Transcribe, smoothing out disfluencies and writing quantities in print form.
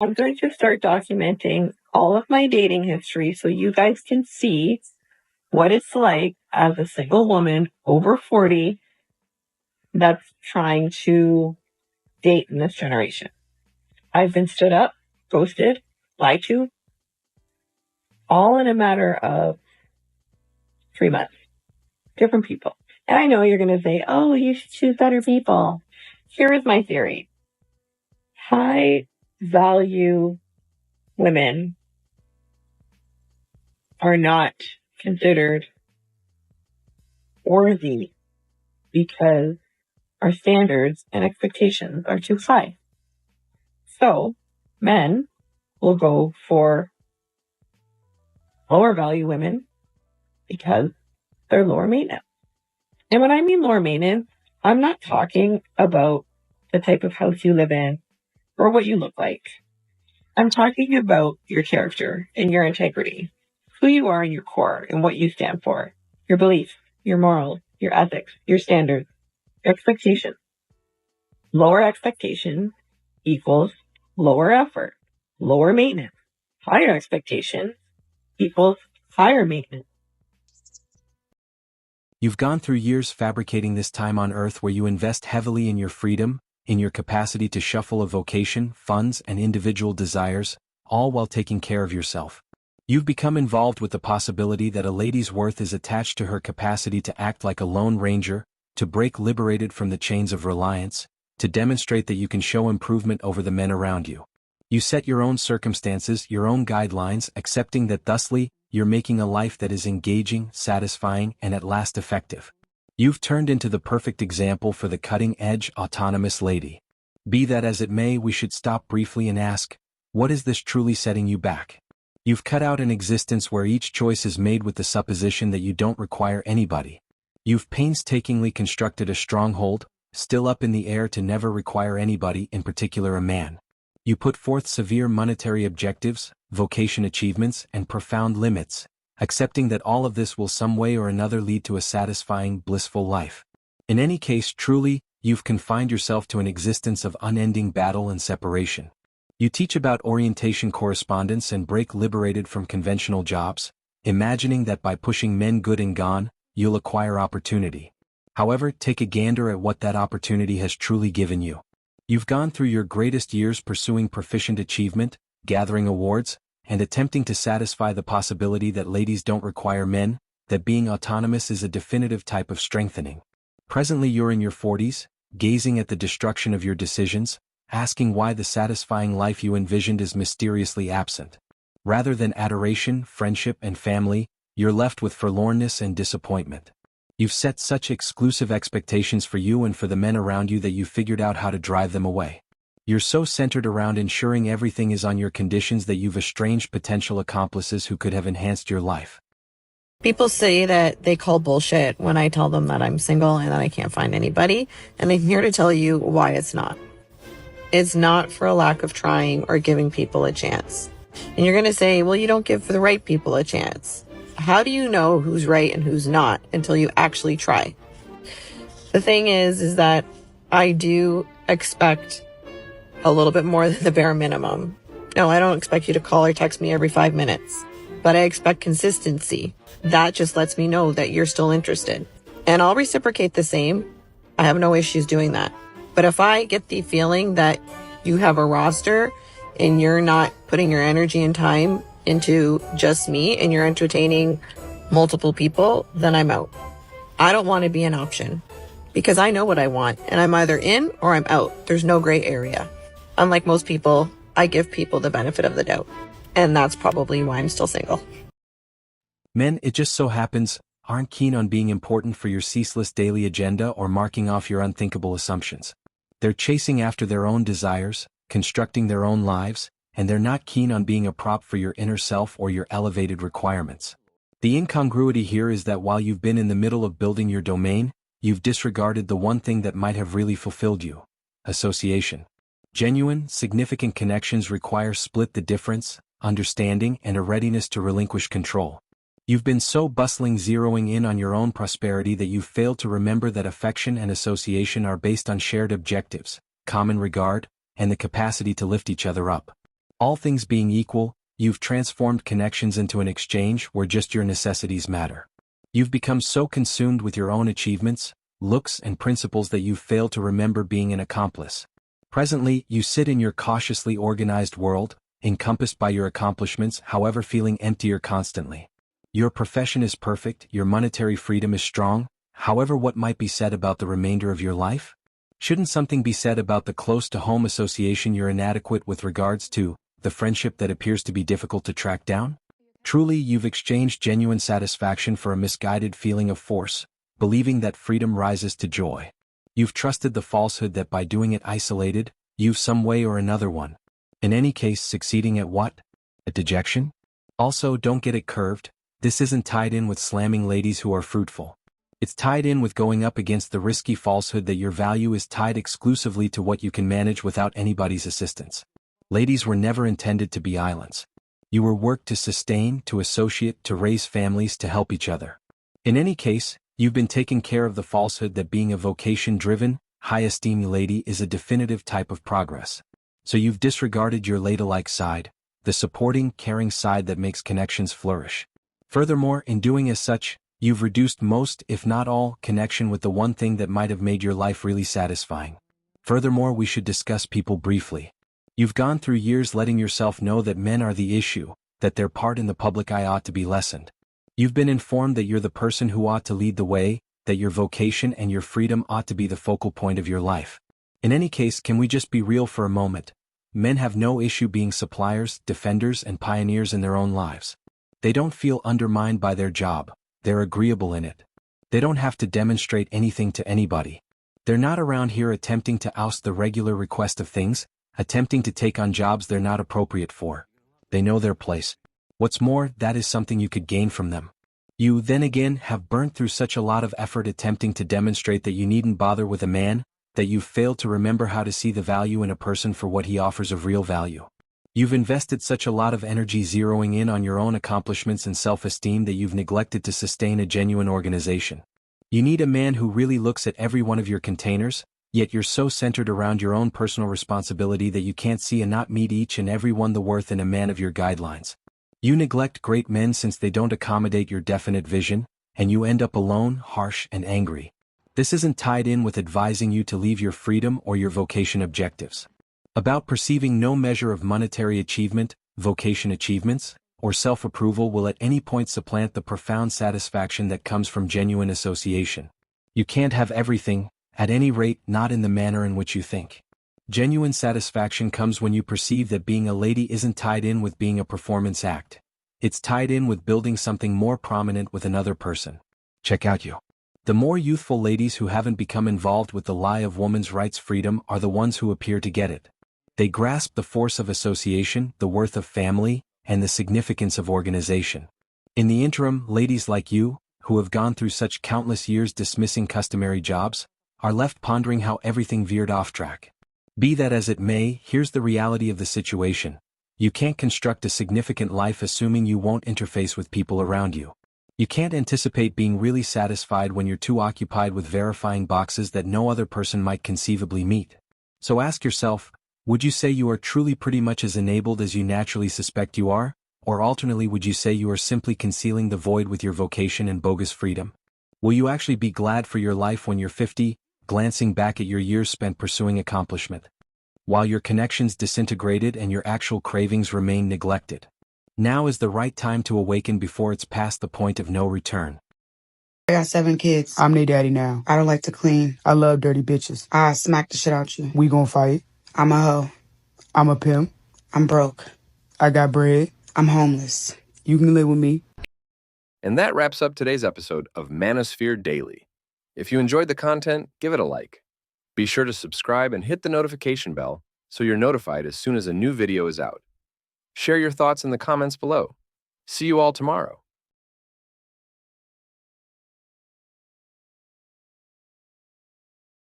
I'm going to start documenting all of my dating history so you guys can see what it's like as a single woman over 40 that's trying to date in this generation. I've been stood up, ghosted, lied to, all in a matter of 3 months. Different people. And I know you're going to say, oh, you should choose better people. Here is my theory. High value women are not considered worthy because our standards and expectations are too high. So men will go for lower value women because they're lower maintenance. And when I mean lower maintenance, I'm not talking about the type of house you live in or what you look like. I'm talking about your character and your integrity, who you are in your core and what you stand for, your beliefs, your morals, your ethics, your standards, your expectations. Lower expectations equals lower effort, lower maintenance. Higher expectations equals higher maintenance. You've gone through years fabricating this time on Earth where you invest heavily in your freedom, in your capacity to shuffle a vocation, funds, and individual desires, all while taking care of yourself. You've become involved with the possibility that a lady's worth is attached to her capacity to act like a lone ranger, to break liberated from the chains of reliance, to demonstrate that you can show improvement over the men around you. You set your own circumstances, your own guidelines, accepting that thusly, you're making a life that is engaging, satisfying, and at last effective. You've turned into the perfect example for the cutting-edge, autonomous lady. Be that as it may, we should stop briefly and ask, what is this truly setting you back? You've cut out an existence where each choice is made with the supposition that you don't require anybody. You've painstakingly constructed a stronghold, still up in the air to never require anybody, in particular a man. You put forth severe monetary objectives, vocation achievements, and profound limits, accepting that all of this will some way or another lead to a satisfying, blissful life. In any case, truly, you've confined yourself to an existence of unending battle and separation. You teach about orientation correspondence and break liberated from conventional jobs, imagining that by pushing men good and gone, you'll acquire opportunity. However, take a gander at what that opportunity has truly given you. You've gone through your greatest years pursuing proficient achievement, gathering awards, and attempting to satisfy the possibility that ladies don't require men, that being autonomous is a definitive type of strengthening. Presently you're in your 40s, gazing at the destruction of your decisions, asking why the satisfying life you envisioned is mysteriously absent. Rather than adoration, friendship, and family, you're left with forlornness and disappointment. You've set such exclusive expectations for you and for the men around you that you've figured out how to drive them away. You're so centered around ensuring everything is on your conditions that you've estranged potential accomplices who could have enhanced your life. People say that they call bullshit when I tell them that I'm single and that I can't find anybody, and I'm here to tell you why it's not. It's not for a lack of trying or giving people a chance. And you're going to say, well, you don't give the right people a chance. How do you know who's right and who's not until you actually try? The thing is that I do expect a little bit more than the bare minimum. No, I don't expect you to call or text me every 5 minutes, but I expect consistency. That just lets me know that you're still interested. And I'll reciprocate the same. I have no issues doing that. But if I get the feeling that you have a roster and you're not putting your energy and time into just me and you're entertaining multiple people, then I'm out. I don't want to be an option because I know what I want and I'm either in or I'm out. There's no gray area. Unlike most people, I give people the benefit of the doubt. And that's probably why I'm still single. Men, it just so happens, aren't keen on being important for your ceaseless daily agenda or marking off your unthinkable assumptions. They're chasing after their own desires, constructing their own lives, and they're not keen on being a prop for your inner self or your elevated requirements. The incongruity here is that while you've been in the middle of building your domain, you've disregarded the one thing that might have really fulfilled you: association. Genuine, significant connections require split the difference, understanding, and a readiness to relinquish control. You've been so bustling zeroing in on your own prosperity that you've failed to remember that affection and association are based on shared objectives, common regard, and the capacity to lift each other up. All things being equal, you've transformed connections into an exchange where just your necessities matter. You've become so consumed with your own achievements, looks, and principles that you've failed to remember being an accomplice. Presently, you sit in your cautiously organized world, encompassed by your accomplishments, however feeling emptier constantly. Your profession is perfect, your monetary freedom is strong, however what might be said about the remainder of your life? Shouldn't something be said about the close-to-home association you're inadequate with regards to, the friendship that appears to be difficult to track down? Truly, you've exchanged genuine satisfaction for a misguided feeling of force, believing that freedom rises to joy. You've trusted the falsehood that by doing it isolated, you've some way or another won. In any case, succeeding at what? At dejection? Also, don't get it curved, this isn't tied in with slamming ladies who are fruitful. It's tied in with going up against the risky falsehood that your value is tied exclusively to what you can manage without anybody's assistance. Ladies were never intended to be islands. You were worked to sustain, to associate, to raise families, to help each other. In any case, you've been taking care of the falsehood that being a vocation-driven, high-esteem lady is a definitive type of progress. So you've disregarded your ladylike side, the supporting, caring side that makes connections flourish. Furthermore, in doing as such, you've reduced most, if not all, connection with the one thing that might have made your life really satisfying. Furthermore, we should discuss people briefly. You've gone through years letting yourself know that men are the issue, that their part in the public eye ought to be lessened. You've been informed that you're the person who ought to lead the way, that your vocation and your freedom ought to be the focal point of your life. In any case, can we just be real for a moment? Men have no issue being suppliers, defenders, and pioneers in their own lives. They don't feel undermined by their job. They're agreeable in it. They don't have to demonstrate anything to anybody. They're not around here attempting to oust the regular request of things, attempting to take on jobs they're not appropriate for. They know their place. What's more, that is something you could gain from them. You, then again, have burnt through such a lot of effort attempting to demonstrate that you needn't bother with a man, that you've failed to remember how to see the value in a person for what he offers of real value. You've invested such a lot of energy zeroing in on your own accomplishments and self-esteem that you've neglected to sustain a genuine organization. You need a man who really looks at every one of your containers, yet you're so centered around your own personal responsibility that you can't see and not meet each and every one the worth in a man of your guidelines. You neglect great men since they don't accommodate your definite vision, and you end up alone, harsh, and angry. This isn't tied in with advising you to leave your freedom or your vocation objectives. About perceiving no measure of monetary achievement, vocation achievements, or self-approval will at any point supplant the profound satisfaction that comes from genuine association. You can't have everything, at any rate not in the manner in which you think. Genuine satisfaction comes when you perceive that being a lady isn't tied in with being a performance act. It's tied in with building something more prominent with another person. Check out you. The more youthful ladies who haven't become involved with the lie of woman's rights freedom are the ones who appear to get it. They grasp the force of association, the worth of family, and the significance of organization. In the interim, ladies like you, who have gone through such countless years dismissing customary jobs, are left pondering how everything veered off track. Be that as it may, here's the reality of the situation. You can't construct a significant life assuming you won't interface with people around you. You can't anticipate being really satisfied when you're too occupied with verifying boxes that no other person might conceivably meet. So ask yourself, would you say you are truly pretty much as enabled as you naturally suspect you are? Or alternately, would you say you are simply concealing the void with your vocation and bogus freedom? Will you actually be glad for your life when you're 50, glancing back at your years spent pursuing accomplishment, while your connections disintegrated and your actual cravings remain neglected? Now is the right time to awaken before it's past the point of no return. I got 7 kids. I'm their daddy now. I don't like to clean. I love dirty bitches. I smack the shit out you. We gon' fight. I'm a hoe. I'm a pimp. I'm broke. I got bread. I'm homeless. You can live with me. And that wraps up today's episode of Manosphere Daily. If you enjoyed the content, give it a like. Be sure to subscribe and hit the notification bell so you're notified as soon as a new video is out. Share your thoughts in the comments below. See you all tomorrow.